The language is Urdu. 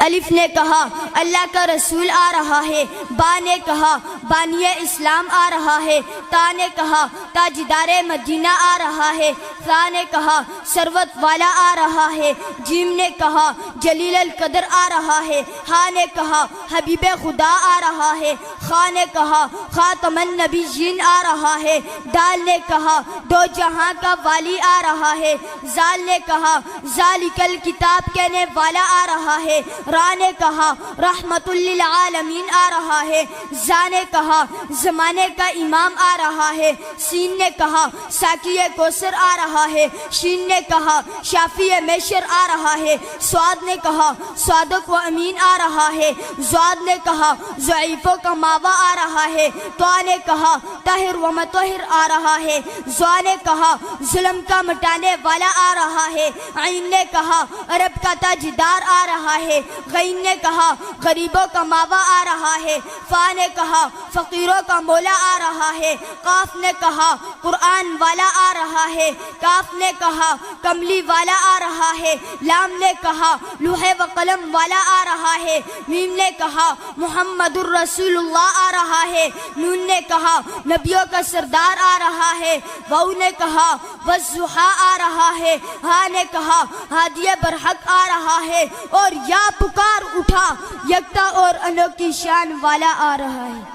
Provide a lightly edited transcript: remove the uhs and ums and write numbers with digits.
الف نے کہا اللہ کا رسول آ رہا ہے، با نے کہا بانی اسلام آ رہا ہے، تا نے کہا تاجدار مدینہ آ رہا ہے، ثا نے کہا ثروت والا آ رہا ہے، جیم نے کہا جلیل القدر آ رہا ہے، ہا نے کہا حبیب خدا آ رہا ہے، خا نے کہا خاتم النبیین آ رہا ہے، دال نے کہا دو جہاں کا والی آ رہا ہے، زال نے کہا ذالک الکتاب کہنے والا آ رہا ہے، را نے کہا رحمت للعالمین آ رہا ہے، زا نے کہا زمانے کا امام آ رہا ہے، سین نے کہا ساقی کوثر آ رہا ہے، شین نے کہا شافی میشر آ رہا ہے، سواد نے کہا صادق و امین آ رہا ہے، زواد نے کہا ضعیفوں کا ماوا آ رہا ہے، طا نے کہا طاہر و مطہر آ رہا ہے، زوا نے کہا ظلم کا مٹانے والا آ رہا ہے، عین نے کہا عرب کا تاجدار آ رہا ہے، غین نے کہا غریبوں کا ماوا آ رہا ہے، فا نے کہا فقیروں کا مولا آ رہا ہے، قاف نے کہا قرآن والا آ رہا ہے، کاف نے کہا کملی والا آ رہا ہے، لام نے کہا لوح و قلم والا آ رہا ہے، میم نے کہا محمد الرسول اللہ آ رہا ہے، نون نے کہا نبیوں کا سردار آ رہا ہے، واو نے کہا والضحیٰ آ رہا ہے، ہا نے کہا ہادی برحق آ رہا ہے، اور یا پکار اٹھا یکتا اور انوکھی شان والا آ رہا ہے۔